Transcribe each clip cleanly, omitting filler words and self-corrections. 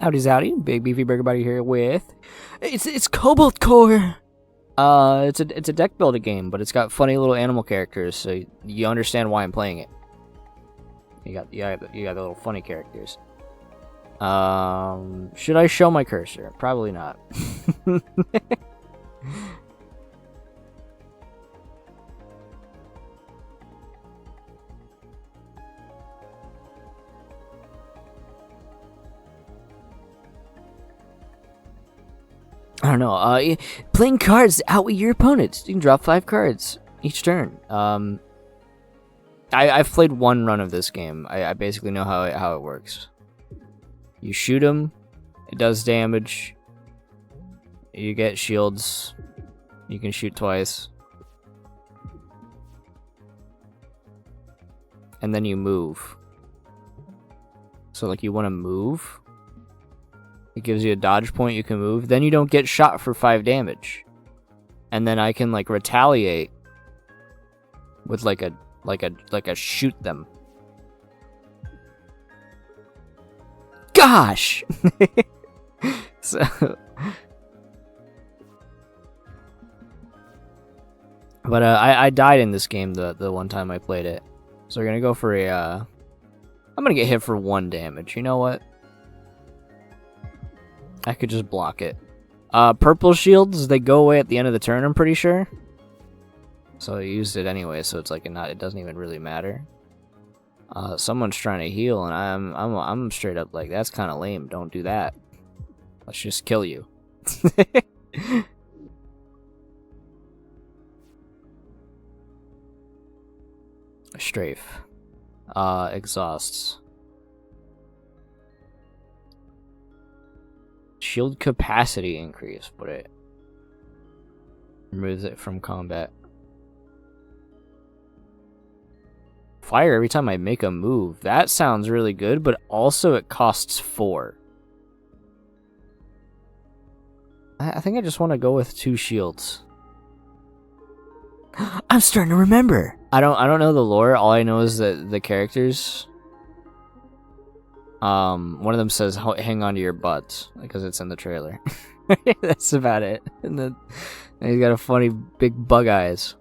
Howdy, Big Beefy Burger Buddy here with it's Cobalt Core. It's a deck building game, but it's got funny little animal characters, so you understand why I'm playing it. You got the little funny characters. Should I show my cursor? Probably not. I don't know. Playing cards to outweigh your opponents. You can drop 5 cards each turn. I've played one run of this game. I basically know how it works. You shoot him, it does damage. You get shields. You can shoot twice. And then you move. So like you want to move. It gives you a dodge point, you can move. Then you don't get shot for 5 damage. And then I can like retaliate with like a shoot them. Gosh. So but I died in this game the one time I played it. So we're gonna go for a I'm gonna get hit for 1 damage. You know what? I could just block it. Purple shields, they go away at the end of the turn, I'm pretty sure. So I used it anyway, so it's like it doesn't even really matter. Someone's trying to heal, and I'm straight up like, that's kind of lame. Don't do that. Let's just kill you. Strafe. Exhausts. Shield capacity increase, but it removes it from combat. Fire every time I make a move. That sounds really good, but also it costs 4. I think I just want to go with 2 shields. I'm starting to remember. I don't know the lore. All I know is that the characters. One of them says, "Hang on to your butts," because it's in the trailer. That's about it. And he's got a funny big bug eyes.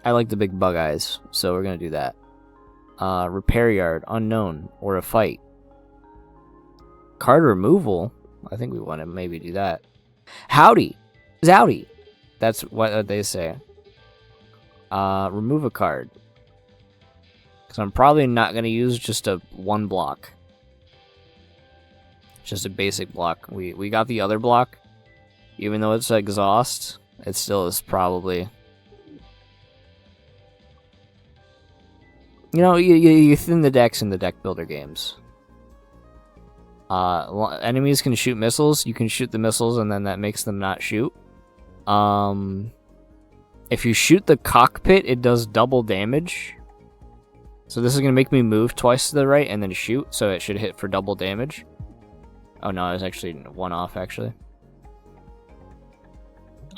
I like the big bug eyes, so we're gonna do that. Repair yard, unknown, or a fight. Card removal. I think we want to maybe do that. Howdy, zowdy. That's what they say. Remove a card. Because I'm probably not going to use just a 1 block. Just a basic block. We got the other block. Even though it's exhaust, it still is probably... You know, you thin the decks in the deck builder games. Enemies can shoot missiles. You can shoot the missiles and then that makes them not shoot. If you shoot the cockpit, it does double damage. So this is going to make me move twice to the right and then shoot, so it should hit for double damage. Oh no, I was actually 1 off, actually.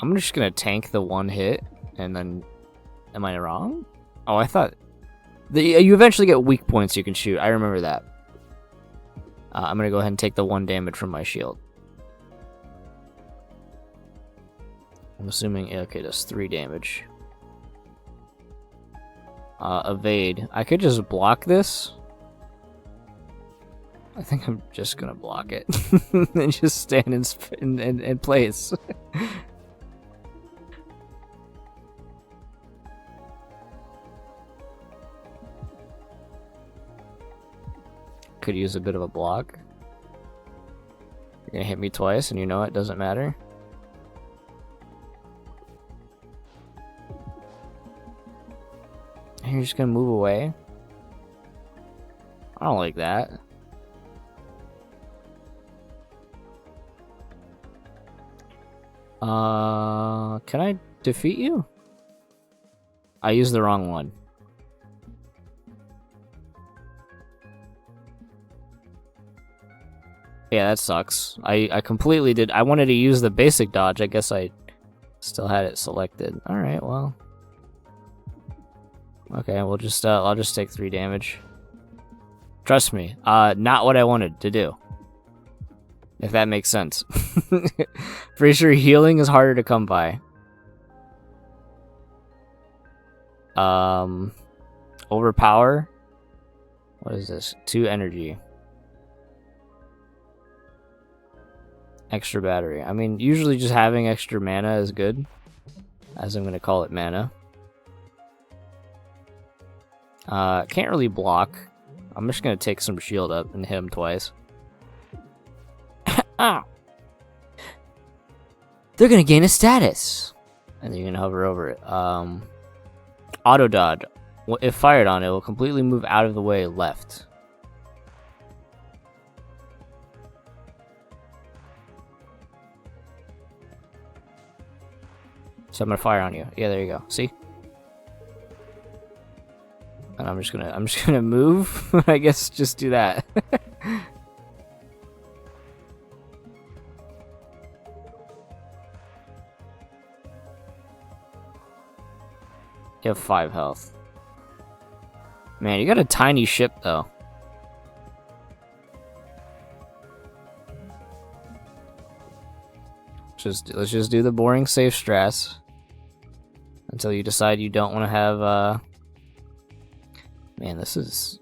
I'm just going to tank the 1 hit, and then... Am I wrong? Oh, I thought... You eventually get weak points you can shoot, I remember that. I'm going to go ahead and take the 1 damage from my shield. I'm assuming... Okay, that's 3 damage. Evade. I could just block this. I think I'm just gonna block it and just stand in place. Could use a bit of a block. You're gonna hit me twice, and you know it doesn't matter. You're just gonna move away? I don't like that. Can I defeat you? I used the wrong one. Yeah, that sucks. I completely did. I wanted to use the basic dodge. I guess I still had it selected. Alright, well. Okay, we'll just I'll just take 3 damage. Trust me, not what I wanted to do. If that makes sense. Pretty sure healing is harder to come by. Overpower. What is this? 2 energy. Extra battery. I mean, usually just having extra mana is good. As I'm gonna call it mana. Can't really block. I'm just gonna take some shield up and hit him twice. Ah! They're gonna gain a status! And then you're gonna hover over it. Auto dodge. If fired on, it will completely move out of the way left. So I'm gonna fire on you. Yeah, there you go. See? And I'm just gonna move. I guess just do that. You have 5 health. Man, you got a tiny ship though. Let's just do the boring safe strats until you decide you don't want to have man, this is...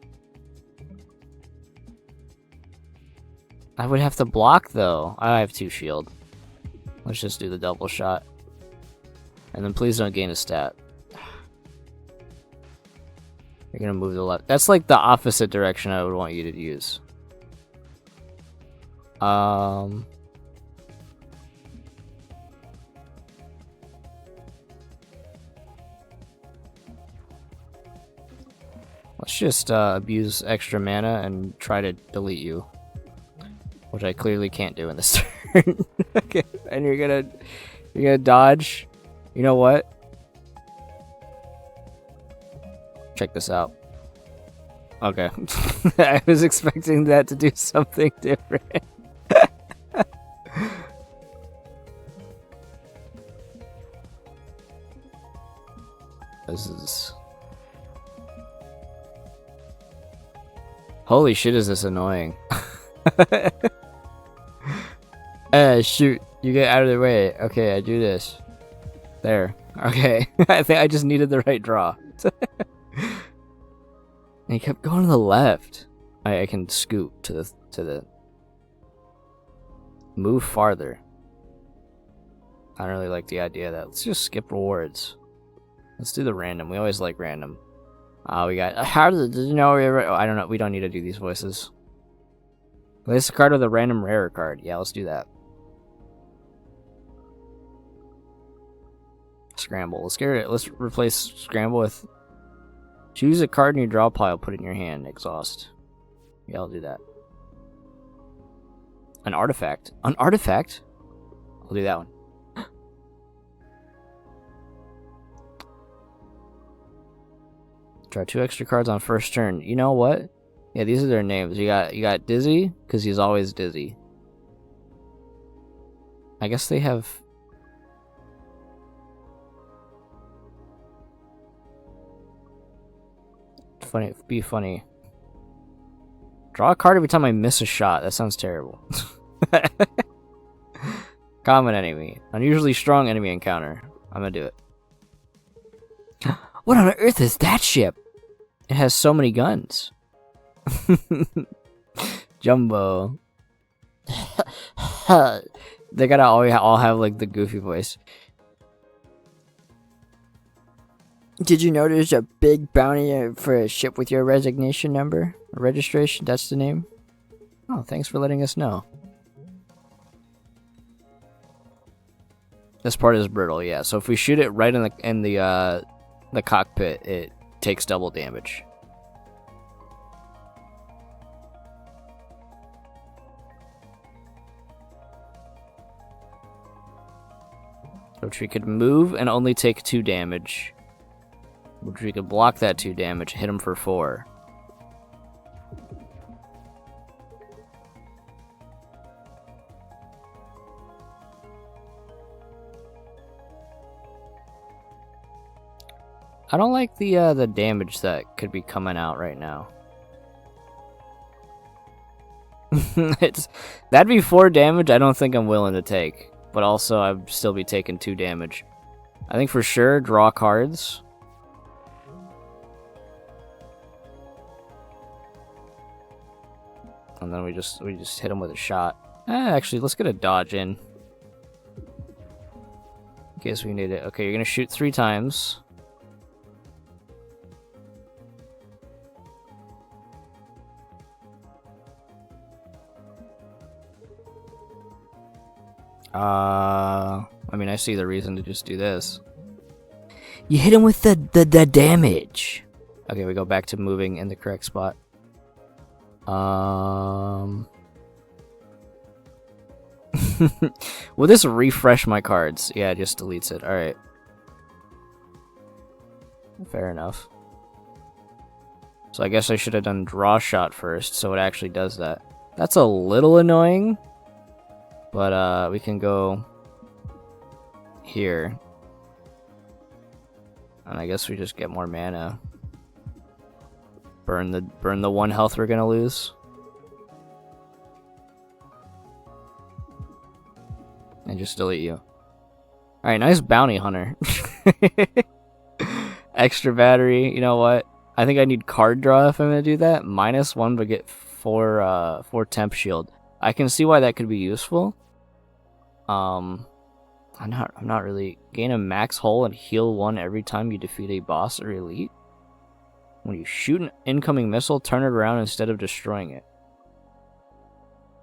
I would have to block though. I have 2 shield. Let's just do the double shot. And then please don't gain a stat. You're gonna move to the left. That's like the opposite direction I would want you to use. Let's just abuse extra mana and try to delete you. Which I clearly can't do in this turn. Okay, and you're gonna dodge. You know what? Check this out. Okay. I was expecting that to do something different. This is... Holy shit, is this annoying. Shoot. You get out of the way. Okay, I do this. There. Okay. I think I just needed the right draw. And he kept going to the left. I can scoot to the... Move farther. I don't really like the idea of that. Let's just skip rewards. Let's do the random. We always like random. We got... How did you know? I don't know. We don't need to do these voices. Place a card with a random rare card. Yeah, let's do that. Scramble. Let's replace Scramble with... Choose a card in your draw pile, put it in your hand. Exhaust. Yeah, I'll do that. An artifact. An artifact? I'll do that one. Draw 2 extra cards on first turn. You know what? Yeah, these are their names. You got Dizzy, because he's always dizzy. I guess they have... Funny, be funny. Draw a card every time I miss a shot. That sounds terrible. Common enemy. Unusually strong enemy encounter. I'm gonna do it. What on earth is that ship? It has so many guns. Jumbo. They gotta all have like the goofy voice. Did you know there's a big bounty for a ship with your resignation number? Or registration, that's the name? Oh, thanks for letting us know. This part is brittle, yeah. So if we shoot it right in the cockpit, it takes double damage. Which we could move and only take 2 damage. Which we could block that 2 damage, hit him for 4. I don't like the damage that could be coming out right now. That'd be 4 damage. I don't think I'm willing to take, but also I'd still be taking 2 damage. I think for sure draw cards. And then we just hit him with a shot. Actually, let's get a dodge in case we need it. Okay, you're gonna shoot 3 times. I mean, I see the reason to just do this. You hit him with the damage. Okay, we go back to moving in the correct spot. Will this refresh my cards? Yeah, it just deletes it. Alright. Fair enough. So I guess I should have done draw shot first, so it actually does that. That's a little annoying. But we can go here. And I guess we just get more mana. Burn the 1 health we're gonna lose. And just delete you. Alright, nice bounty hunter. Extra battery, you know what? I think I need card draw if I'm gonna do that. -1 but get 4 temp shield. I can see why that could be useful. I'm not really. Gain a max hull and heal 1 every time you defeat a boss or elite. When you shoot an incoming missile, turn it around instead of destroying it.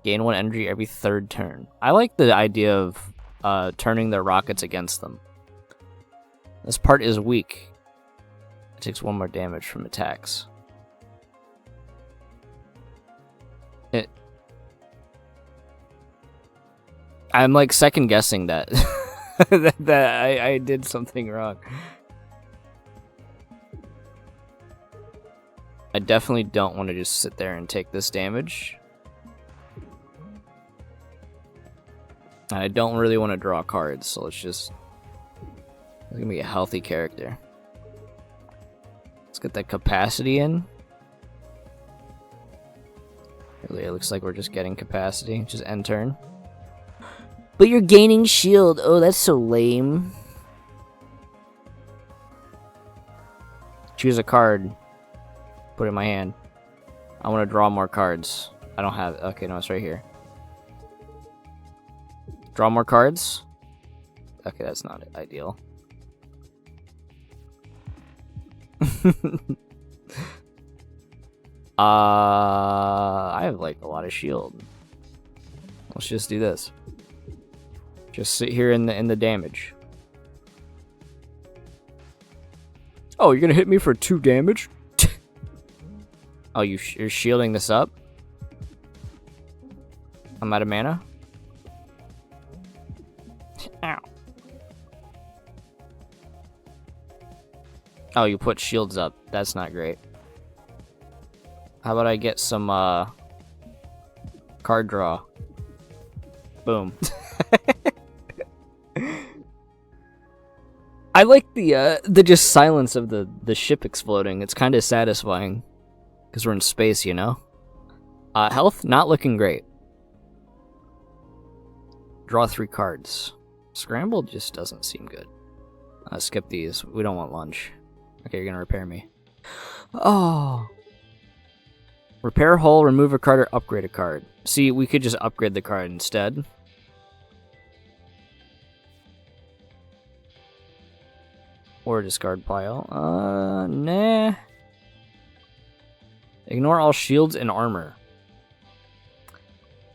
Gain 1 energy every 3rd turn. I like the idea of turning the rockets against them. This part is weak. It takes 1 more damage from attacks. I'm like second guessing that that I did something wrong. I definitely don't want to just sit there and take this damage. I don't really want to draw cards, so let's gonna be a healthy character. Let's get that capacity in. Really, it looks like we're just getting capacity. Just end turn. But you're gaining shield. Oh, that's so lame. Choose a card. Put it in my hand. I want to draw more cards. I don't have... Okay, no, it's right here. Draw more cards? Okay, that's not ideal. I have, like, a lot of shield. Let's just do this. Just sit here in the damage. Oh, you're gonna hit me for 2 damage? Oh, you're shielding this up? I'm out of mana? Ow. Oh, you put shields up. That's not great. How about I get some, card draw? Boom. I like the just silence of the ship exploding. It's kind of satisfying. Because we're in space, you know? Health, not looking great. Draw 3 cards. Scramble just doesn't seem good. Skip these. We don't want lunch. Okay, you're gonna repair me. Oh. Repair hull, remove a card, or upgrade a card. See, we could just upgrade the card instead. Or discard pile. Nah. Ignore all shields and armor.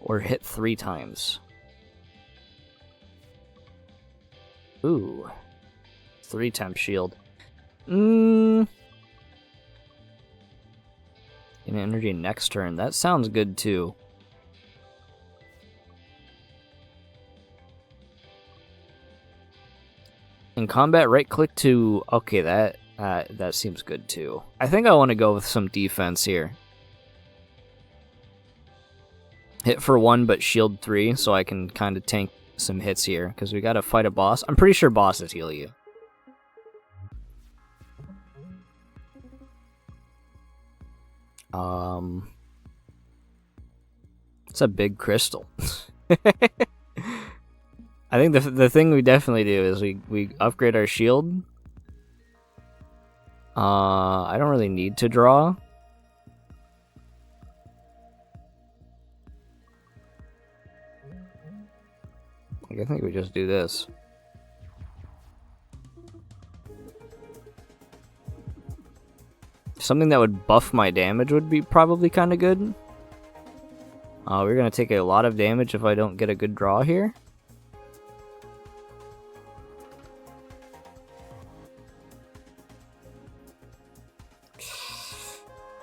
Or hit 3 times. Ooh. 3 temp shield. In energy next turn. That sounds good too. In combat, right click to... Okay, that seems good too. I think I want to go with some defense here. Hit for 1, but shield 3, so I can kind of tank some hits here, because we gotta fight a boss. I'm pretty sure bosses heal you. It's a big crystal. I think the thing we definitely do is we upgrade our shield. I don't really need to draw. I think we just do this. Something that would buff my damage would be probably kind of good. We're gonna take a lot of damage if I don't get a good draw here.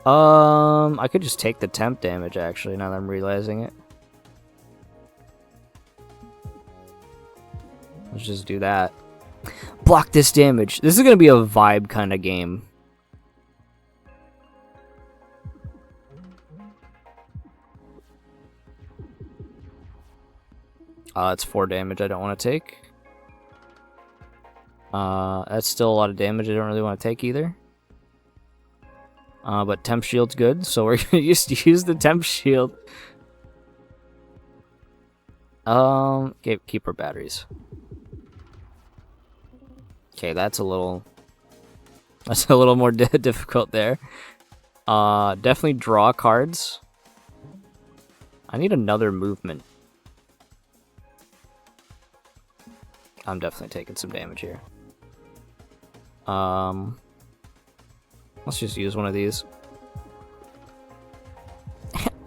I could just take the temp damage actually, now that I'm realizing it. Let's just do that. Block this damage. This is gonna be a vibe kind of game. That's 4 damage I don't want to take. That's still a lot of damage I don't really want to take either. But temp shield's good, so we're gonna just use the temp shield. Keep our batteries. Okay, that's a little more difficult there. Definitely draw cards. I need another movement. I'm definitely taking some damage here. Let's just use one of these.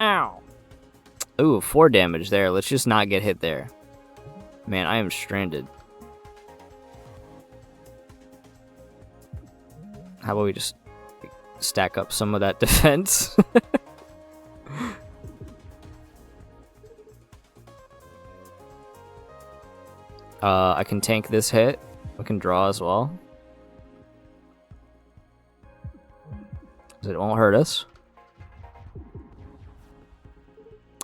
Ow! Ooh, 4 damage there. Let's just not get hit there. Man, I am stranded. How about we just stack up some of that defense? I can tank this hit. I can draw as well. It won't hurt us.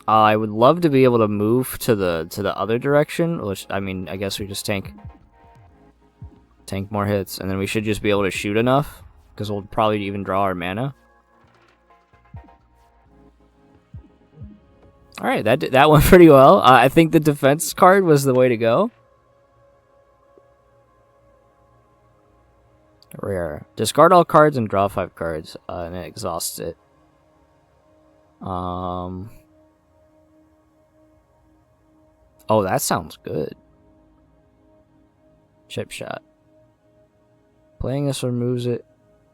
I would love to be able to move to the other direction, which I mean, I guess we just tank more hits, and then we should just be able to shoot enough because we'll probably even draw our mana. All right, that went pretty well. I think the defense card was the way to go. Rare. Discard all cards and draw 5 cards, and it exhausts it. Oh, that sounds good. Chip shot. Playing this removes it.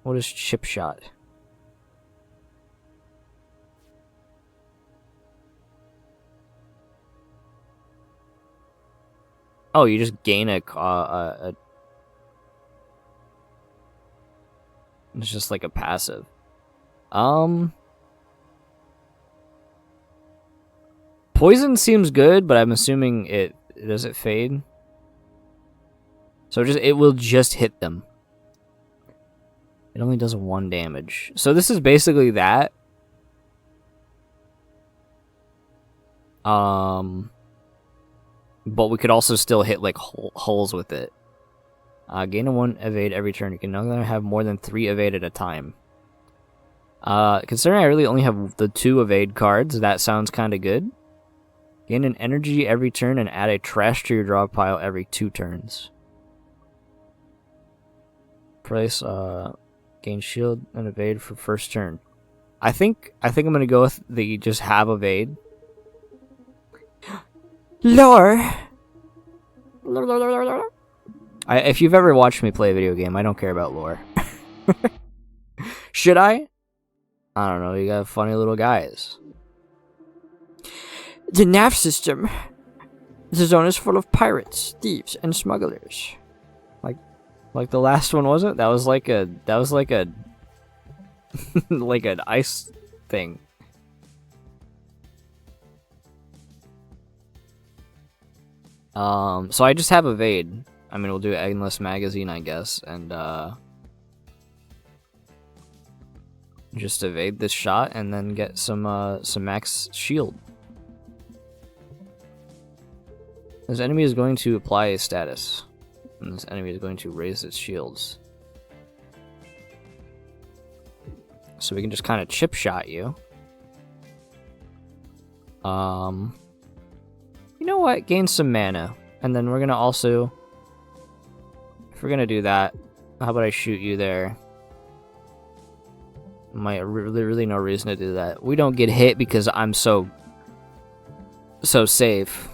What is chip shot? Oh, you just gain a it's just like a passive. Poison seems good, but I'm assuming does it fade? So it will just hit them. It only does 1 damage. So this is basically that. But we could also still hit like holes with it. Gain a 1 evade every turn. You can no longer have more than 3 evade at a time. Considering I really only have the 2 evade cards, that sounds kind of good. Gain an energy every turn and add a trash to your draw pile every 2 turns. Price, gain shield and evade for first turn. I think I'm gonna go with the just have evade. Lore. If you've ever watched me play a video game, I don't care about lore. Should I? I don't know. You got funny little guys. The nav system. The zone is full of pirates, thieves, and smugglers. Like the last one wasn't? That was like a like an ice thing. So I just have evade. I mean, we'll do Endless Magazine, I guess, and just evade this shot and then get some max shield. This enemy is going to apply a status, and this enemy is going to raise its shields. So we can just kind of chip shot you. You know what? Gain some mana. And then we're gonna also... If we're gonna do that, how about I shoot you there? Really no reason to do that. We don't get hit because I'm so safe.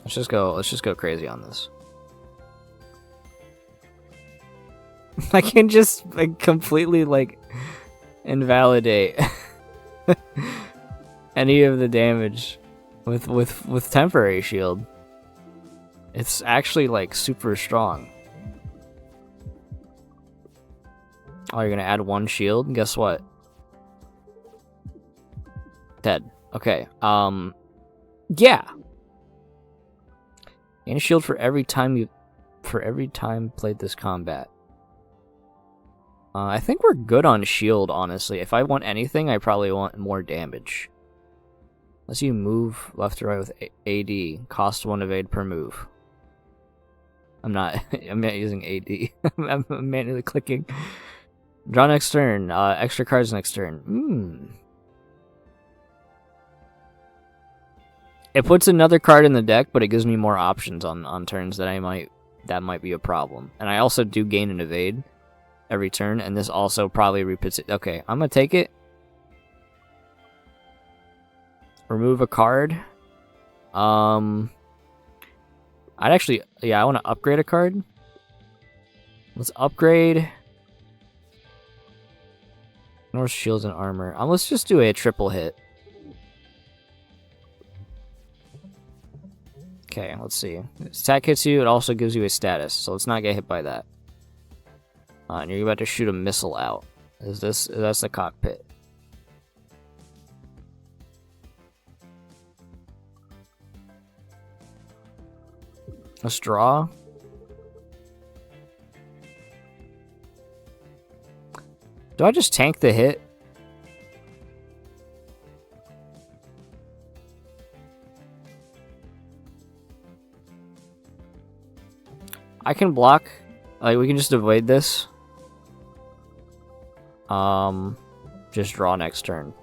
Let's just go crazy on this. I can just like completely like invalidate any of the damage with temporary shield. It's actually like super strong. Oh, you're gonna add 1 shield? Guess what? Dead. Okay. Yeah. Gain a shield for every time played this combat. I think we're good on shield, honestly. If I want anything, I probably want more damage. Unless you move left to right with AD, cost 1 evade per move. I'm not using AD. I'm manually clicking. Draw next turn. Extra cards next turn. It puts another card in the deck, but it gives me more options on turns that might be a problem. And I also do gain an evade every turn, and this also probably repeats it. Okay, I'm gonna take it. Remove a card. I'd actually, yeah, I want to upgrade a card. Let's upgrade North shields and armor. Let's just do a triple hit. Okay, let's see. Attack hits you, it also gives you a status, so let's not get hit by that. And you're about to shoot a missile out. That's the cockpit. Let's draw. Do I just tank the hit? I can block. Like, we can just avoid this. Just draw next turn.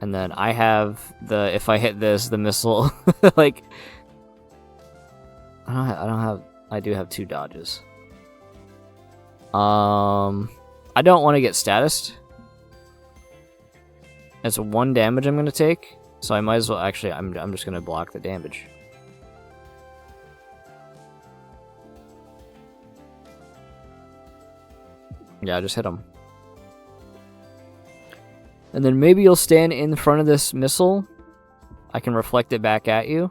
And then I have if I hit this, the missile, like, I do have 2 dodges. I don't want to get statused. It's 1 damage I'm going to take, so I might as well, actually, I'm just going to block the damage. Yeah, just hit him. And then maybe you'll stand in front of this missile. I can reflect it back at you.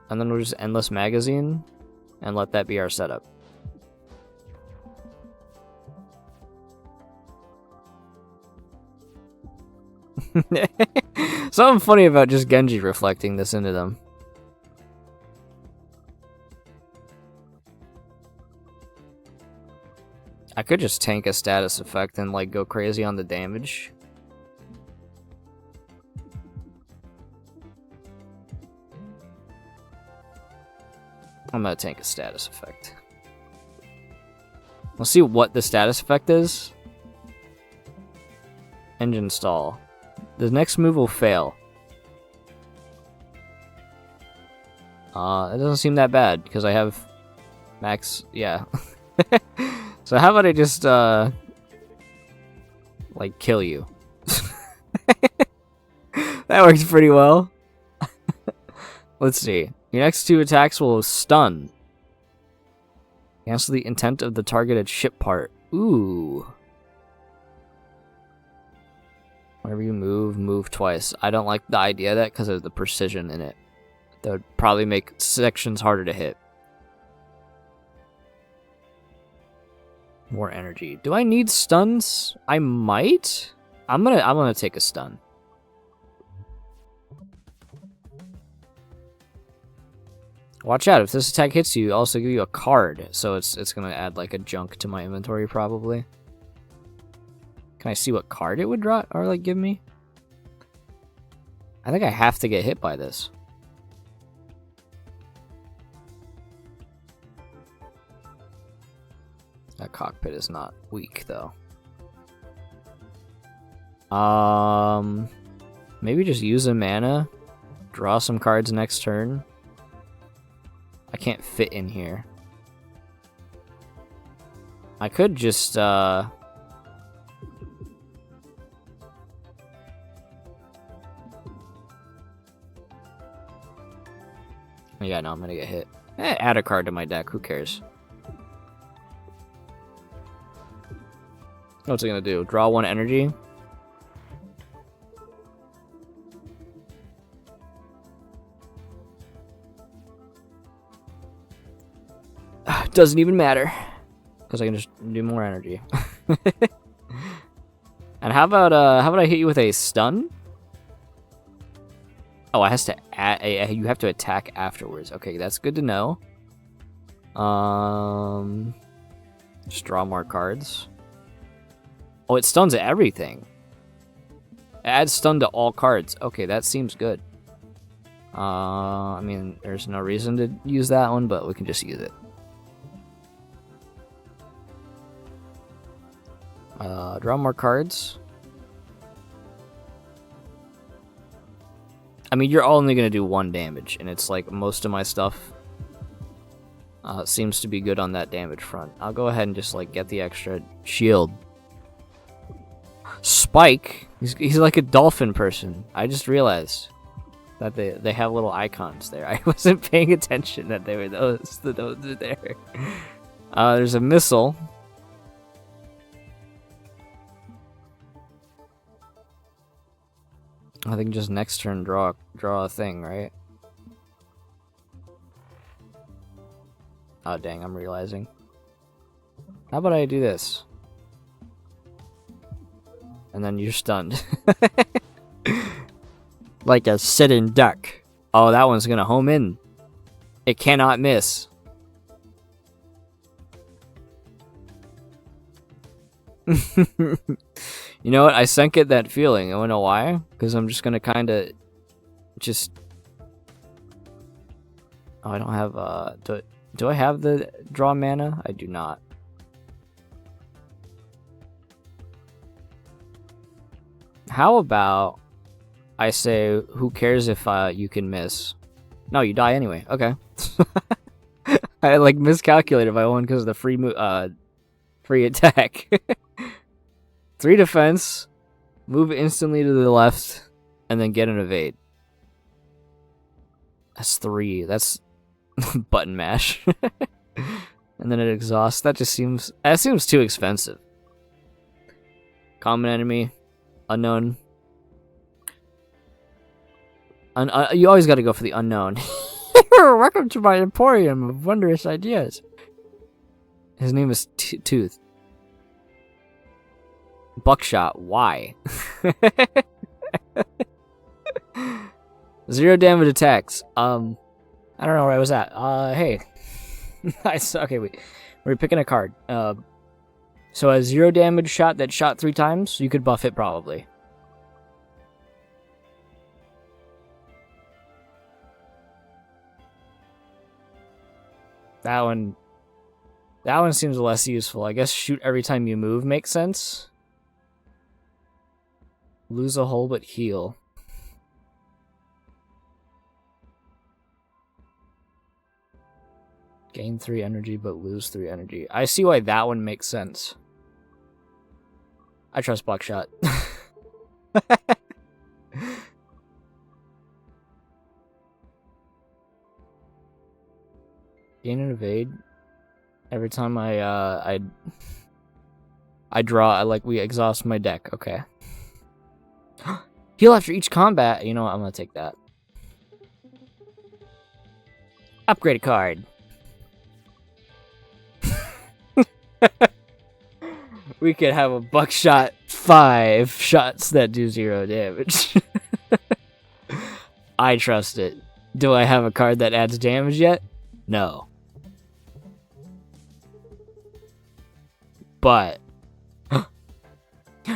And then we'll just endless magazine and let that be our setup. Something funny about just Genji reflecting this into them. I could just tank a status effect and like go crazy on the damage. I'm gonna tank a status effect. We'll see what the status effect is. Engine stall. The next move will fail. It doesn't seem that bad because I have max. Yeah. So how about I just like kill you? That works pretty well. Let's see. Your next 2 attacks will stun. Cancel the intent of the targeted ship part. Ooh. Whenever you move twice. I don't like the idea of that because of the precision in it. That would probably make sections harder to hit. More energy. Do I need stuns? I might. I'm gonna take a stun. Watch out, if this attack hits you, it'll also give you a card, so it's gonna add like a junk to my inventory probably. Can I see what card it would draw or like give me? I think I have to get hit by this. That cockpit is not weak, though. Maybe just use a mana. Draw some cards next turn. I can't fit in here. I could just, yeah, no, I'm gonna get hit. Add a card to my deck, who cares? What's it gonna do? Draw 1 energy? Doesn't even matter. Because I can just do more energy. And how about I hit you with a stun? Oh, it has to you have to attack afterwards. Okay, that's good to know. Just draw more cards. Oh, it stuns everything. It adds stun to all cards. Okay, that seems good. I mean, there's no reason to use that one, but we can just use it. Draw more cards. I mean, you're only going to do 1 damage, and it's like most of my stuff seems to be good on that damage front. I'll go ahead and just like get the extra shield. Spike? He's like a dolphin person. I just realized that they have little icons there. I wasn't paying attention that they were those are there. There's a missile. I think just next turn draw a thing, right? Oh dang, I'm realizing. How about I do this? And then you're stunned. Like a sitting duck. Oh, that one's gonna home in. It cannot miss. You know what? I sunk it that feeling. I don't know why. Because I'm just gonna kind of just. Oh, I don't have. Do I have the draw mana? I do not. How about I say, who cares if you can miss? No, you die anyway. Okay. I like miscalculated by 1 because of the free attack. 3 defense, move instantly to the left, and then get an evade. That's 3. That's button mash. And then it exhausts. That seems too expensive. Common enemy, unknown. You always got to go for the unknown. Welcome to my emporium of wondrous ideas. His name is Tooth. Buckshot, why? 0 damage attacks. I don't know where I was at. Hey. Nice. Okay, wait. We're picking a card. So a 0 damage shot that shot 3 times, you could buff it probably. That one seems less useful. I guess shoot every time you move makes sense. Lose a hull but heal. Gain 3 energy but lose 3 energy. I see why that one makes sense. I trust Buckshot. Gain and evade. Every time I draw, we exhaust my deck. Okay. Heal after each combat. You know what? I'm gonna take that. Upgrade a card. We could have a Buckshot 5 shots that do 0 damage. I trust it. Do I have a card that adds damage yet? No. But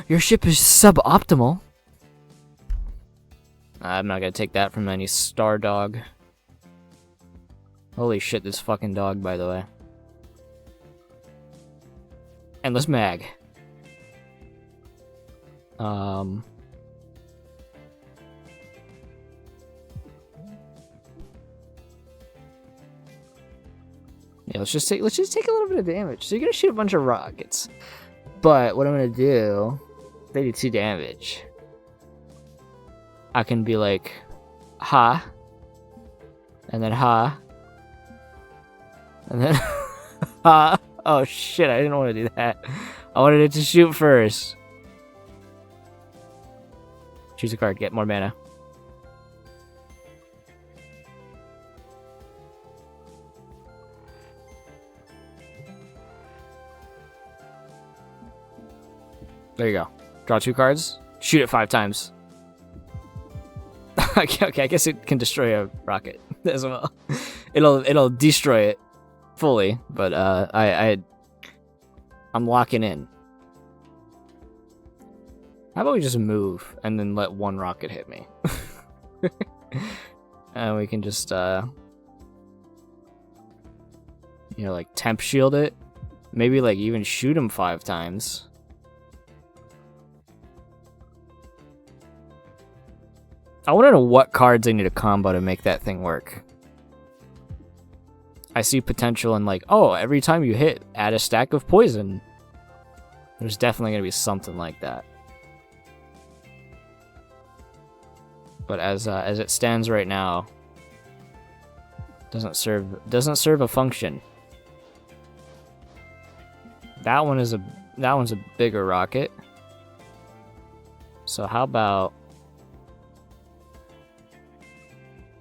your ship is suboptimal. I'm not gonna take that from any star dog. Holy shit, this fucking dog, by the way. Endless mag. Yeah, let's just take a little bit of damage. So you're gonna shoot a bunch of rockets. But what I'm gonna do, they do 2 damage. I can be like, ha, and then ha, and then ha. Oh shit, I didn't want to do that. I wanted it to shoot first. Choose a card, get more mana. There you go. Draw 2 cards. Shoot it 5 times. Okay, I guess it can destroy a rocket as well. It'll destroy it fully, but I'm locking in. How about we just move and then let 1 rocket hit me? And we can just you know, like temp shield it. Maybe like even shoot him 5 times. I want to know what cards I need to combo to make that thing work. I see potential in like, oh, every time you hit, add a stack of poison. There's definitely going to be something like that. But as it stands right now, doesn't serve a function. That one's a bigger rocket. So how about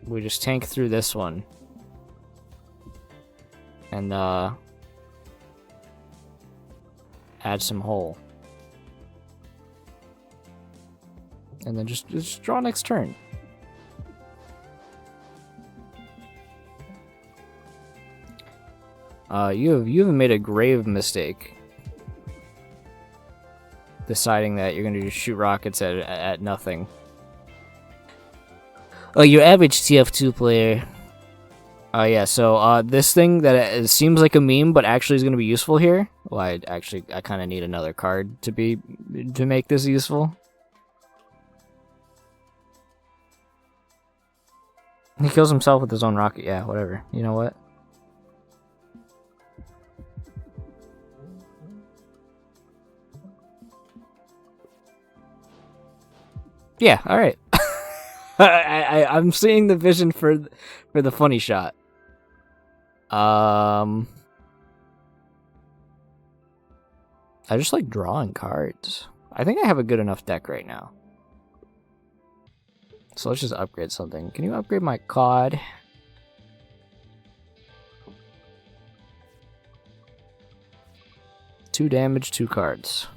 we just tank through this one and add some hull, and then just draw next turn. You have made a grave mistake deciding that you're gonna just shoot rockets at nothing. Oh, your average TF2 player. Yeah, so this thing that it seems like a meme, but actually is going to be useful here. Well, I kind of need another card to make this useful. He kills himself with his own rocket. Yeah, whatever. You know what? Yeah, all right. I'm seeing the vision for the funny shot. I just like drawing cards. I think I have a good enough deck right now. So let's just upgrade something. Can you upgrade my COD? Two damage, 2 cards.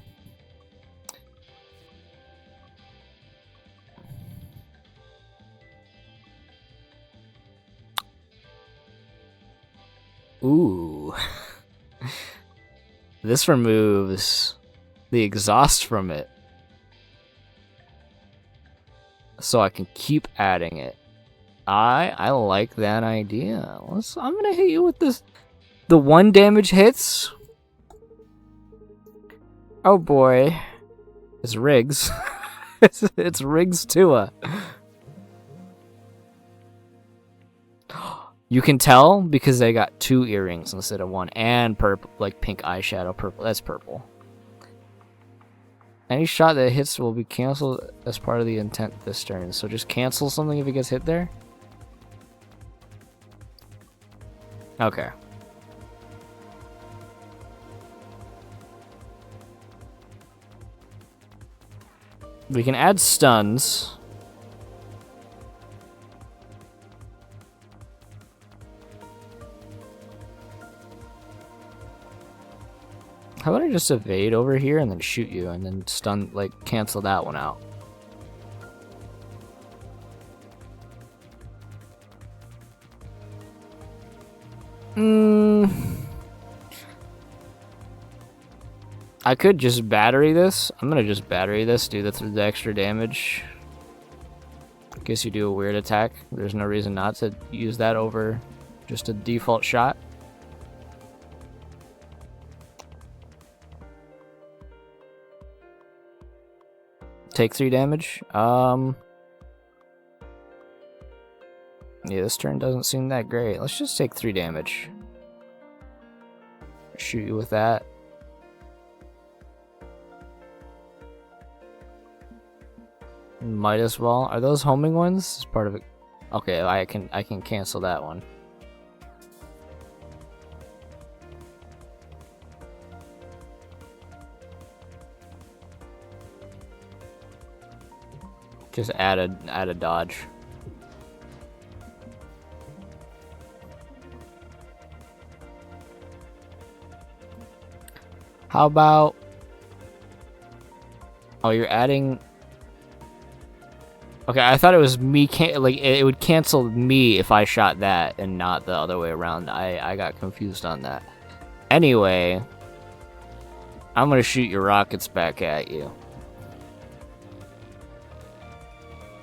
Ooh. This removes the exhaust from it. So I can keep adding it. I like that idea. I'm gonna hit you with this. The 1 damage hits. Oh boy. It's Riggs. it's Riggs Tua. You can tell because they got 2 earrings instead of 1, and purple, like pink eyeshadow. Purple. That's purple. Any shot that hits will be canceled as part of the intent this turn. So just cancel something if it gets hit there. Okay. We can add stuns. How about I just evade over here and then shoot you and then stun, like, cancel that one out? I could just battery this. I'm gonna just battery this, do the extra damage. Guess you do a weird attack. There's no reason not to use that over just a default shot. Take 3 damage. Yeah, this turn doesn't seem that great. Let's just take 3 damage. Shoot you with that. Might as well. Are those homing ones? It's part of it. Okay, I can cancel that one. Just add a dodge. How about... Oh, you're adding... Okay, I thought it was me, like, it would cancel me if I shot that and not the other way around. I got confused on that. Anyway, I'm gonna shoot your rockets back at you.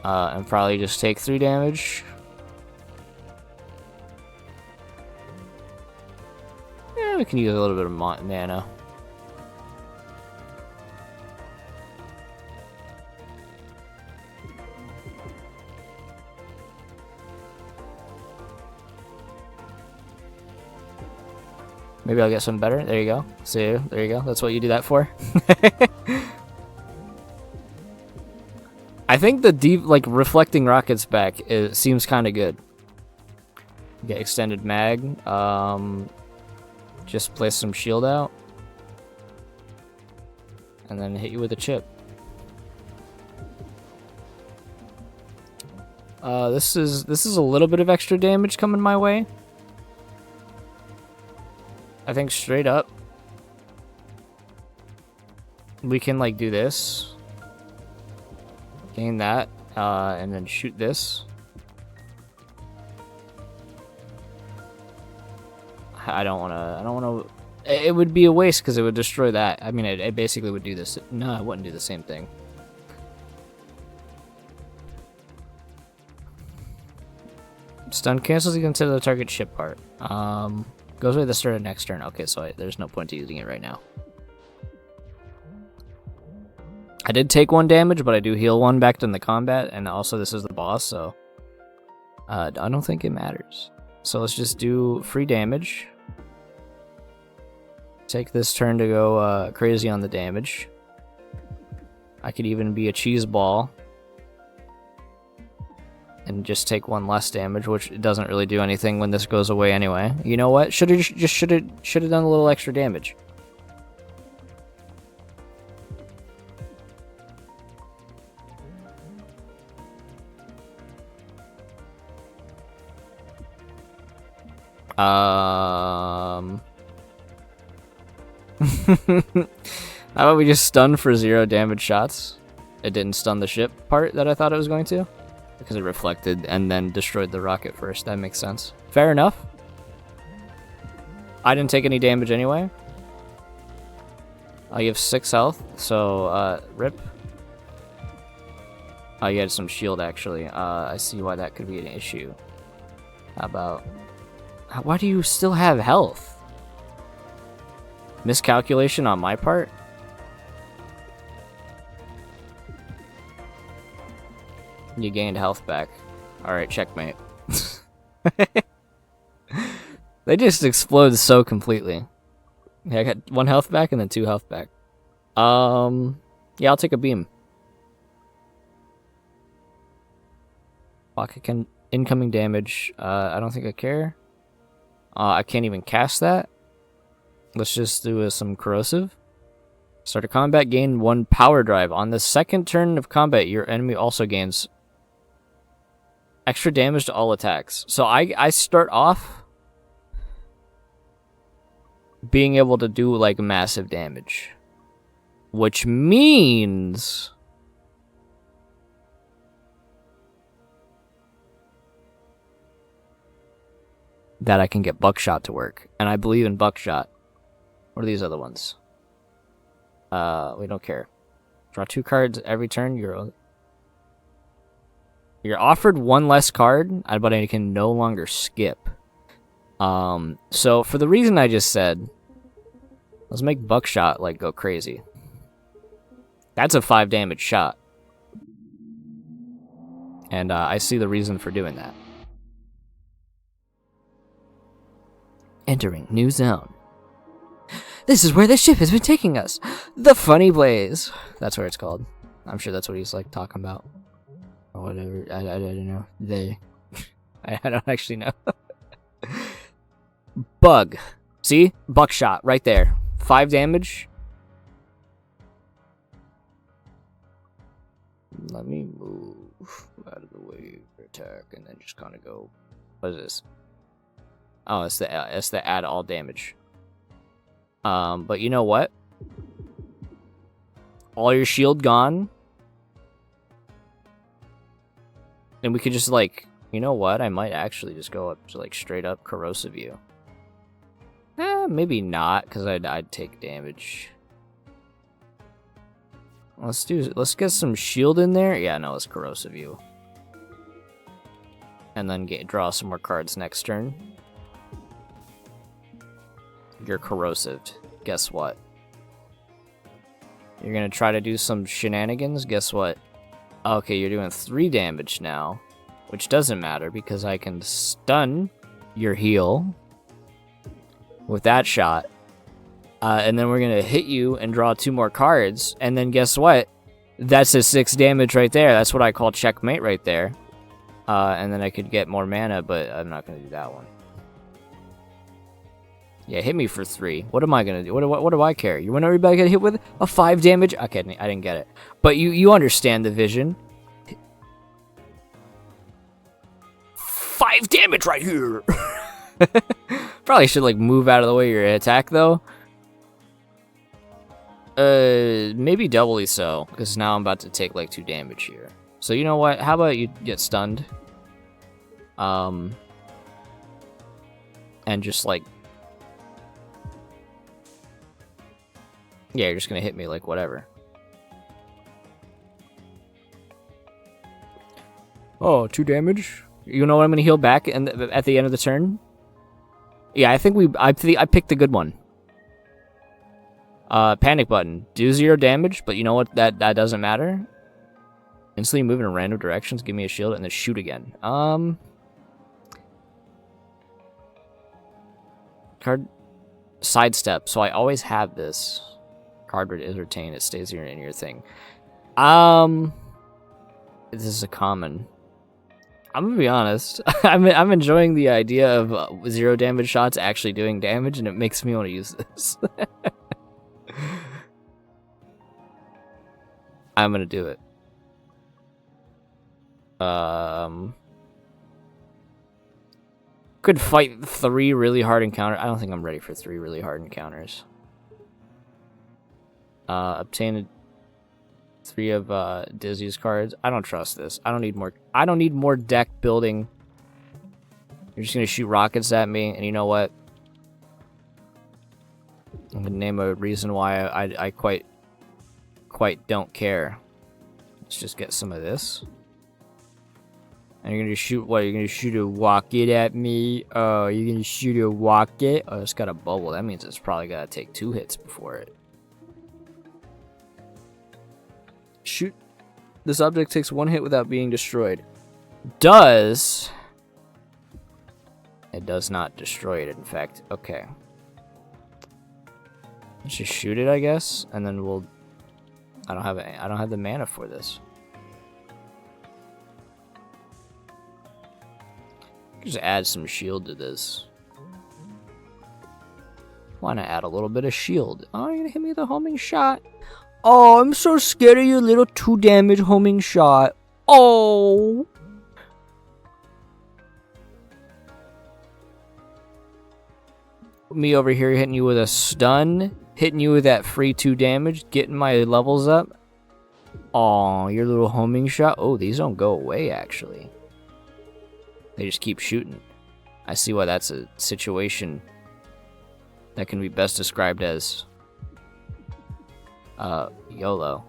And probably just take 3 damage. Yeah, we can use a little bit of mana. Maybe I'll get some better. There you go. See, there you go. That's what you do that for. I think the deep, like, reflecting rockets back seems kind of good. Get extended mag. Just place some shield out, and then hit you with a chip. This is a little bit of extra damage coming my way. I think straight up we can like do this, gain that, and then shoot this. I don't wanna. It would be a waste because it would destroy that. I mean, it basically would do this. No, it wouldn't do the same thing. Stun cancels against the target ship part. Goes away the start of next turn. Okay, so there's no point to using it right now. I did take 1 damage, but I do heal 1 back in the combat, and also this is the boss, so I don't think it matters. So let's just do free damage. Take this turn to go crazy on the damage. I could even be a cheese ball and just take 1 less damage, which doesn't really do anything when this goes away anyway. You know what? Should have done a little extra damage. How about we just stun for 0 damage shots? It didn't stun the ship part that I thought it was going to, because it reflected and then destroyed the rocket first. That makes sense. Fair enough. I didn't take any damage anyway. You have 6 health, so rip. Oh, you had some shield actually. I see why that could be an issue. How about... Why do you still have health? Miscalculation on my part? You gained health back. Alright, checkmate. They just explode so completely. Yeah, I got 1 health back and then 2 health back. Yeah, I'll take a beam. Pocket incoming damage. I don't think I care. I can't even cast that. Let's just do some corrosive. Start a combat, gain 1 power drive. On the second turn of combat, your enemy also gains extra damage to all attacks. So I start off being able to do like massive damage, which means that I can get buckshot to work, and I believe in buckshot. What are these other ones? We don't care. Draw 2 cards every turn. You're offered 1 less card, but I can no longer skip. So for the reason I just said, let's make buckshot like go crazy. That's a 5 damage shot. And I see the reason for doing that. Entering new zone. This is where the ship has been taking us. The Funny Blaze. That's what it's called. I'm sure that's what he's like talking about. Or whatever. I don't know. I don't actually know. Bug. See? Buckshot right there. 5 damage. Let me move out of the way for attack and then just kind of go. What is this? Oh, it's the add all damage. But you know what? All your shield gone. And we could just like, you know what? I might actually just go up to like straight up corrosive you. Maybe not, because I'd take damage. Let's get some shield in there. Yeah, no, it's corrosive you. And then draw some more cards next turn. You're corrosive. Guess what? You're gonna try to do some shenanigans. Guess what? Okay, you're doing 3 damage now, which doesn't matter because I can stun your heal with that shot. And then we're gonna hit you and draw 2 more cards. And then guess what? That's a 6 damage right there. That's what I call checkmate right there. And then I could get more mana, but I'm not gonna do that one. Yeah, hit me for 3. What am I gonna do? What do I care? You want everybody to get hit with a 5 damage? Okay, I didn't get it. But you understand the vision. 5 damage right here. Probably should like move out of the way of your attack though. Maybe doubly so, because now I'm about to take like 2 damage here. So you know what? How about you get stunned? And just like, yeah, you're just gonna hit me like whatever. Oh, 2 damage. You know what? I'm gonna heal back and at the end of the turn. Yeah, I think I picked the good one. Panic button. Do 0 damage, but you know what? That doesn't matter. Instantly move in random directions. Give me a shield and then shoot again. Card sidestep. So I always have this. Card is retained. It stays here in your thing. This is a common. I'm gonna be honest. I'm enjoying the idea of 0 damage shots actually doing damage, and it makes me want to use this. I'm gonna do it. Could fight 3 really hard encounters. I don't think I'm ready for 3 really hard encounters. Obtain 3 of Dizzy's cards. I don't trust this. I don't need more deck building. You're just gonna shoot rockets at me, and you know what? I'm gonna name a reason why I quite don't care. Let's just get some of this. And you're gonna shoot what? You're gonna shoot a rocket at me? Oh, you're gonna shoot a rocket? Oh, it's got a bubble. That means it's probably gotta take 2 hits before it. Shoot. This object takes 1 hit without being destroyed. Does. It does not destroy it, in fact. Okay. Let's just shoot it, I guess, and then we'll. I don't have the mana for this. Just add some shield to this. Why not add a little bit of shield? Oh, you're gonna hit me with a homing shot. Oh, I'm so scared of your little 2 damage homing shot. Oh. Me over here hitting you with a stun, hitting you with that free 2 damage, getting my levels up. Oh, your little homing shot. Oh, these don't go away, actually. They just keep shooting. I see why that's a situation that can be best described as YOLO.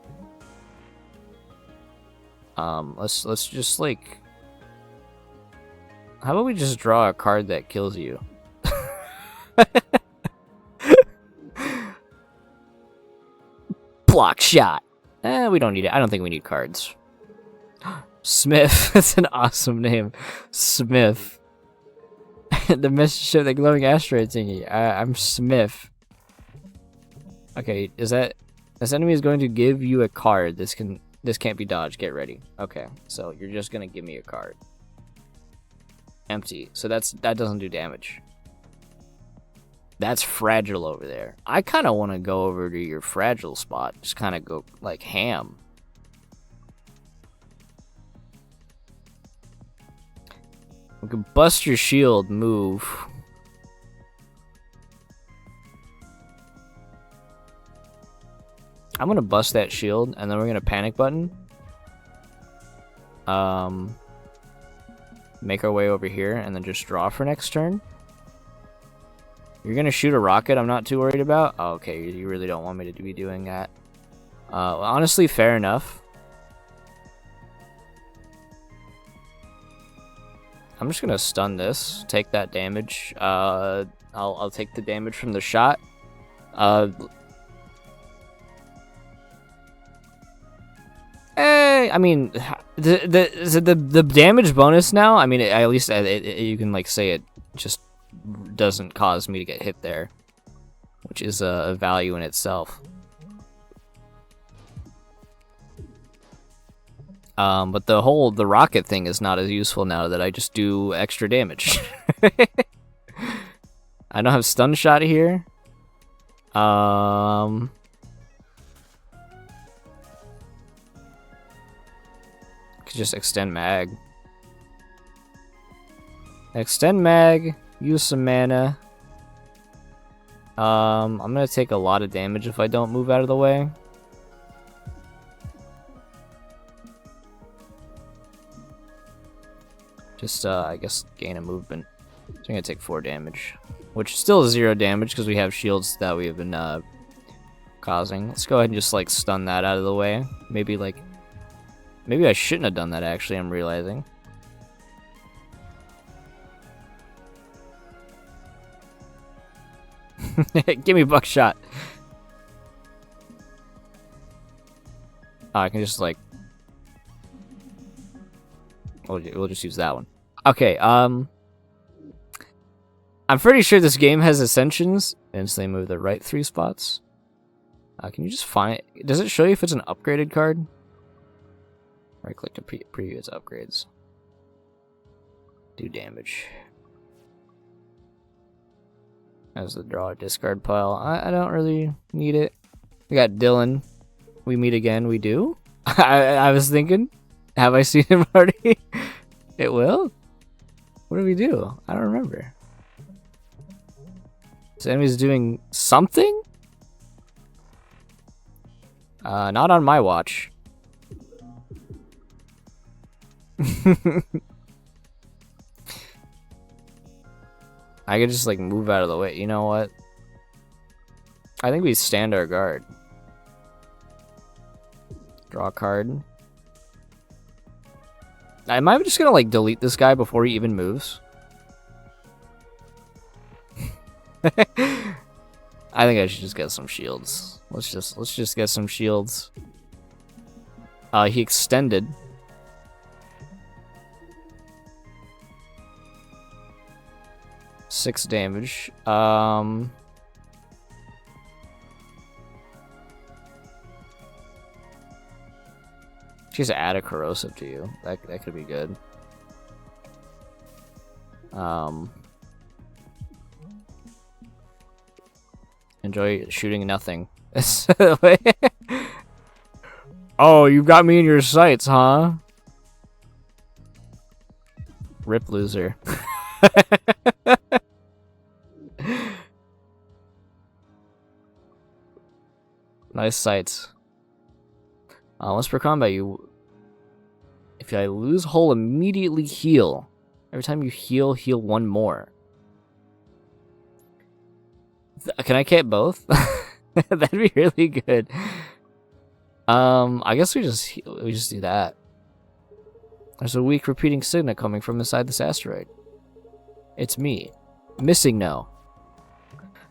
Let's just like, how about we just draw a card that kills you? Block shot. We don't need it. I don't think we need cards. Smith. That's an awesome name. Smith. The message showed the glowing asteroid thingy. I'm Smith. Okay, is that... This enemy is going to give you a card. This can't be dodged. Get ready. Okay, so you're just gonna give me a card. Empty. So that doesn't do damage. That's fragile over there. I kind of want to go over to your fragile spot. Just kind of go like ham. We can bust your shield. Move. I'm gonna bust that shield, and then we're gonna panic button. Make our way over here, and then just draw for next turn. You're gonna shoot a rocket. I'm not too worried about. Oh, okay, you really don't want me to be doing that. Well, honestly, fair enough. I'm just gonna stun this. Take that damage. I'll take the damage from the shot. I mean, the damage bonus now. I mean, at least you can like say it just doesn't cause me to get hit there, which is a value in itself. But the rocket thing is not as useful now that I just do extra damage. I don't have stun shot here. Could just extend mag. Extend mag. Use some mana. I'm gonna take a lot of damage if I don't move out of the way. Just, I guess, gain a movement. So I'm gonna take 4 damage. Which still is 0 damage because we have shields that we have been, causing. Let's go ahead and just, like, stun that out of the way. Maybe, like... Maybe I shouldn't have done that, actually, I'm realizing. Give me buckshot. I can just, like... We'll just use that one. Okay, I'm pretty sure this game has ascensions. Instantly move the right 3 spots. Can you just find... Does it show you if it's an upgraded card? Right click to preview its upgrades. Do damage. As the draw or discard pile. I don't really need it. We got Dylan. We meet again. We do? I was thinking. Have I seen him already? It will? What do we do? I don't remember. This enemy's doing something? Not on my watch. I could just like move out of the way. You know what? I think we stand our guard. Draw a card. Am I just gonna like delete this guy before he even moves? I think I should just get some shields. Let's just get some shields. He extended. Six damage. Just add a corrosive to you. That could be good. Enjoy shooting nothing. Oh, you got me in your sights, huh? Rip loser. Nice sights. Once per combat, if I lose hull, immediately heal. Every time you heal, heal 1 more. Can I get both? That'd be really good. I guess we just do that. There's a weak repeating signal coming from inside this asteroid. It's me. Missing no.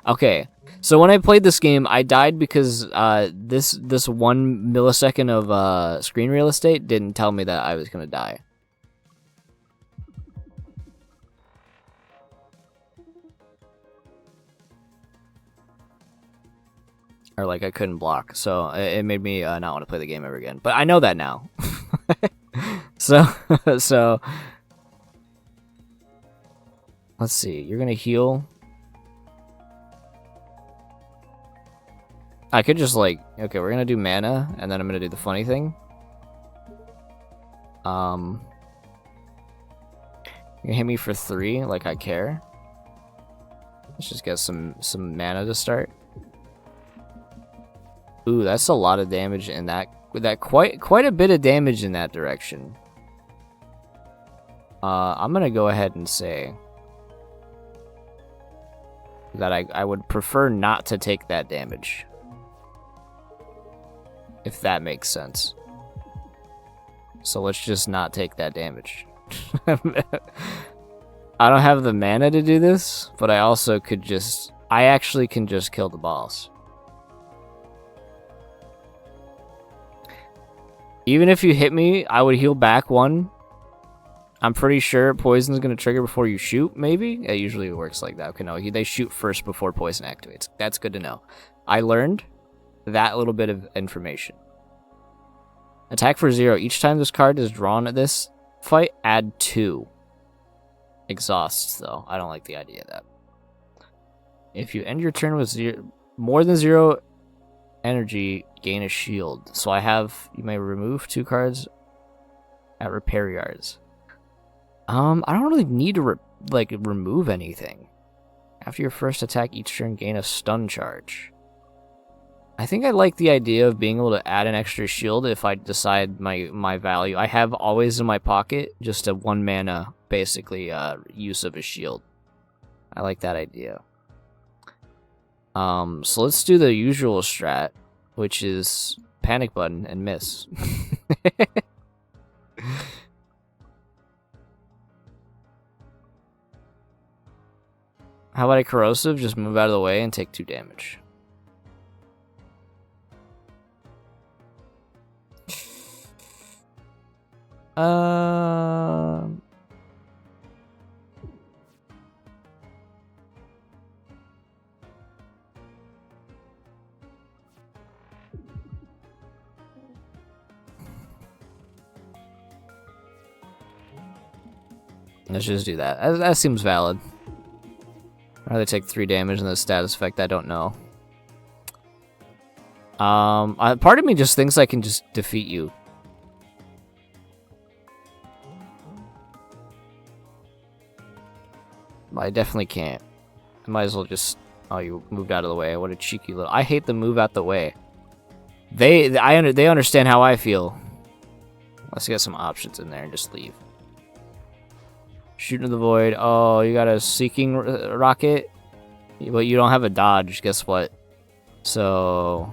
Okay. So when I played this game, I died because this 1 millisecond of screen real estate didn't tell me that I was gonna die. Or like I couldn't block, so it made me not want to play the game ever again. But I know that now. so let's see. You're gonna heal. I could just like, okay, we're gonna do mana, and then I'm gonna do the funny thing. You can hit me for 3, like I care. Let's just get some mana to start. Ooh, that's a lot of damage in that. Quite a bit of damage in that direction. I'm gonna go ahead and say that I would prefer not to take that damage. If that makes sense. So let's just not take that damage. I don't have the mana to do this, but I also could just... I actually can just kill the boss. Even if you hit me, I would heal back 1. I'm pretty sure poison is going to trigger before you shoot, maybe? It usually works like that. Okay, no, they shoot first before poison activates. That's good to know. I learned that little bit of information. Attack for 0. Each time this card is drawn at this fight, add 2. Exhausts, though. I don't like the idea of that. If you end your turn with more than 0 energy, gain a shield. So I have... You may remove 2 cards at repair yards. I don't really need to remove anything. After your first attack each turn, gain a stun charge. I think I like the idea of being able to add an extra shield if I decide my value. I have always in my pocket just a 1 mana, basically, use of a shield. I like that idea. So let's do the usual strat, which is panic button and miss. How about a corrosive? Just move out of the way and take 2 damage. Let's just do that. That seems valid. I'd rather take 3 damage and the status effect, I don't know. Part of me just thinks I can just defeat you. But I definitely can't. I might as well just... Oh, you moved out of the way. What a cheeky little... I hate the move out the way. They understand how I feel. Let's get some options in there and just leave. Shoot into the void. Oh, you got a seeking rocket? But you don't have a dodge, guess what? So...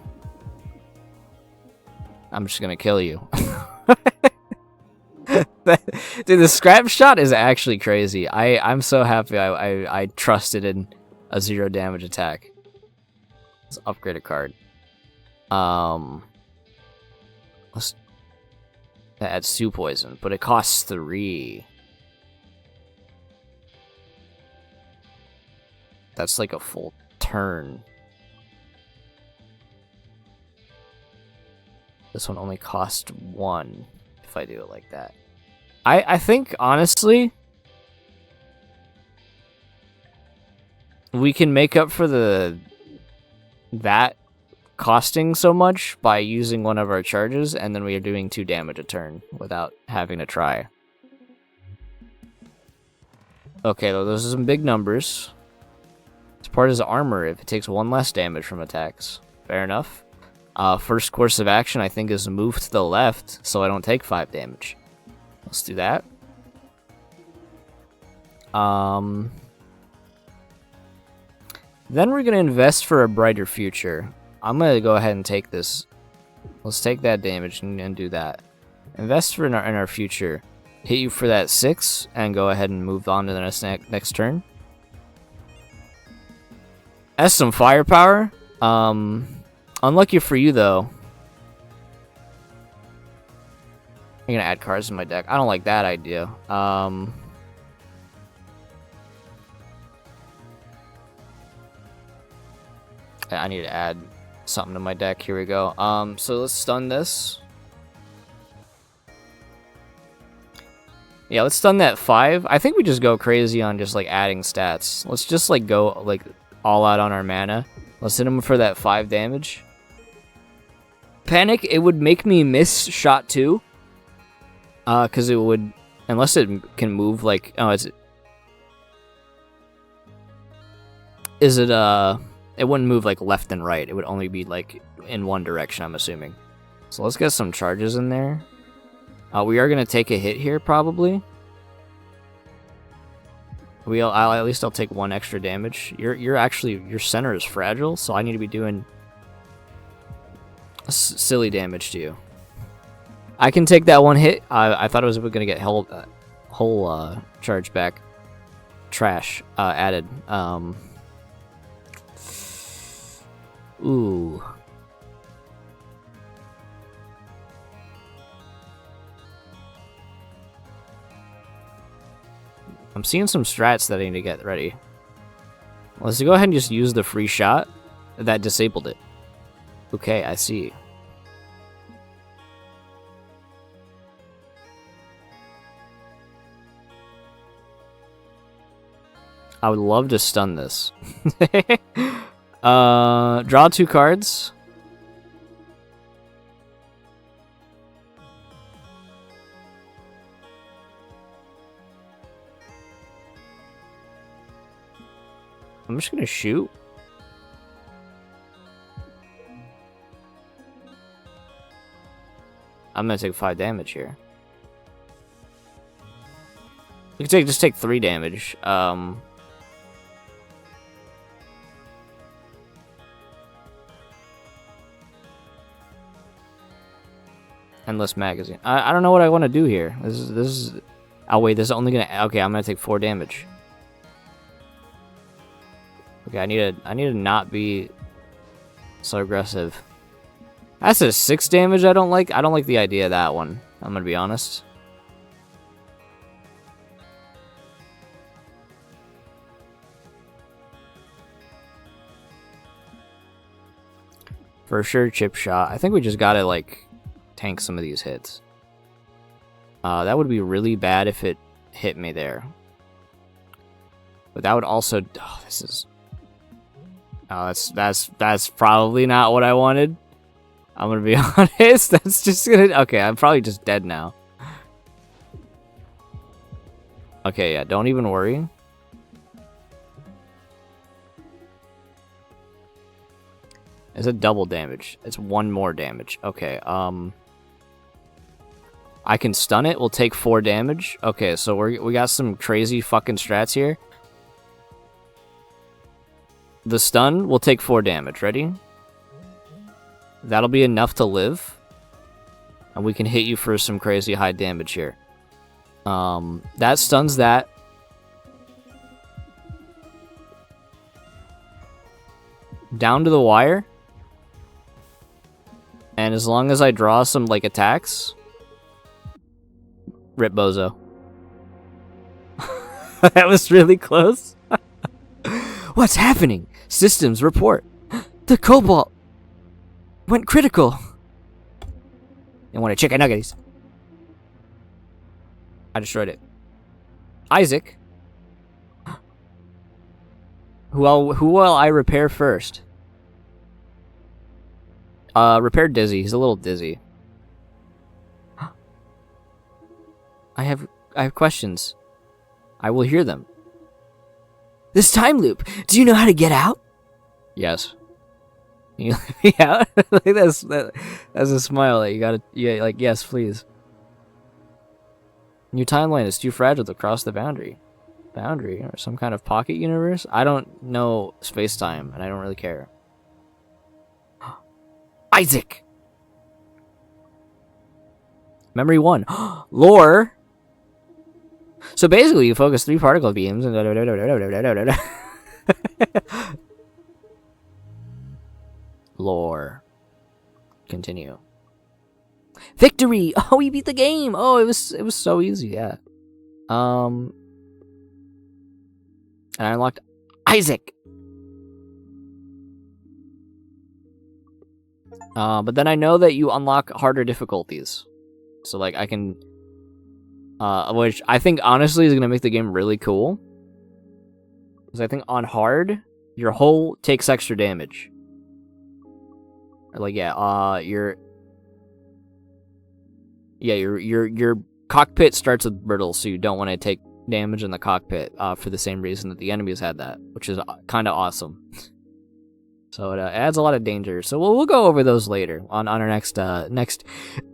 I'm just gonna kill you. Dude, the scrap shot is actually crazy. I'm so happy I trusted in a 0 damage attack. Let's upgrade a card. Let's add Stew Poison, but it costs 3. That's like a full turn. This one only costs 1 if I do it like that. I think, honestly, we can make up for that costing so much by using one of our charges, and then we are doing 2 damage a turn without having to try. Okay, those are some big numbers. It's part of his armor if it takes 1 less damage from attacks. Fair enough. First course of action, I think, is move to the left, so I don't take 5 damage. Let's do that. Then we're going to invest for a brighter future. I'm going to go ahead and take this. Let's take that damage and do that. Invest for in our future. Hit you for that 6, and go ahead and move on to the next turn. That's some firepower. Unlucky for you though. I'm gonna add cards to my deck. I don't like that idea. I need to add something to my deck. Here we go. So let's stun this. Yeah, let's stun that 5. I think we just go crazy on just like adding stats. Let's just like go like all out on our mana. Let's hit him for that 5 damage. Panic, it would make me miss shot 2. Cause it would, unless it can move like, oh, is it it wouldn't move like left and right. It would only be like in one direction, I'm assuming. So let's get some charges in there. We are gonna take a hit here, probably. At least I'll take 1 extra damage. You're actually, your center is fragile, so I need to be doing silly damage to you. I can take that 1 hit. I thought it was gonna get whole charge back. Trash added. Ooh. I'm seeing some strats that I need to get ready. Let's go ahead and just use the free shot. That disabled it. Okay, I see. I would love to stun this. Draw 2 cards. I'm just gonna shoot. I'm gonna take 5 damage here. You can just take 3 damage. Endless magazine. I don't know what I want to do here. This is. Oh wait, this is only gonna. Okay, I'm gonna take 4 damage. Okay, I need to not be so aggressive. That's a 6 damage. I don't like the idea of that one. I'm gonna be honest. For sure, chip shot. I think we just gotta like tank some of these hits. That would be really bad if it hit me there. But that would also. Oh, this is. Oh, that's probably not what I wanted. I'm gonna be honest. That's just gonna. Okay, I'm probably just dead now. Okay, yeah. Don't even worry. It's a double damage. It's 1 more damage. Okay. I can stun it. We'll take 4 damage. Okay, so we got some crazy fucking strats here. The stun will take 4 damage. Ready? That'll be enough to live. And we can hit you for some crazy high damage here. That stuns that. Down to the wire. And as long as I draw some, like, attacks... Rip Bozo. That was really close. What's happening? Systems report. The Cobalt went critical. They wanted chicken nuggets. I destroyed it. Isaac. Who will I repair first? Repair Dizzy. He's a little dizzy. I have questions. I will hear them. This time loop. Do you know how to get out? Yes. You let me out? Like that's a smile that you gotta. Yeah, like yes, please. Your timeline is too fragile to cross the boundary. Boundary or some kind of pocket universe? I don't know space-time, and I don't really care. Isaac. Memory 1. Lore. So basically, you focus 3 particle beams and Lore. Continue. Victory! Oh, we beat the game! Oh, it was so easy, yeah. And I unlocked Isaac! But then I know that you unlock harder difficulties. So, like, I can... which I think, honestly, is going to make the game really cool. Because I think on hard, your hull takes extra damage. Or, like, yeah, your cockpit starts with brittle, so you don't want to take damage in the cockpit for the same reason that the enemies had that, which is kind of awesome. So it adds a lot of danger. So we'll go over those later on our next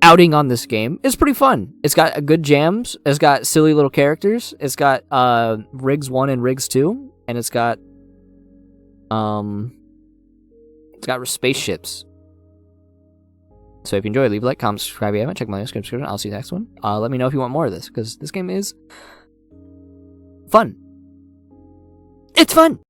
outing on this game. It's pretty fun. It's got good jams. It's got silly little characters. It's got rigs 1 and rigs 2, and it's got spaceships. So if you enjoyed, leave a like, comment, subscribe if you haven't. Check my description. I'll see you next one. Let me know if you want more of this, because this game is fun. It's fun!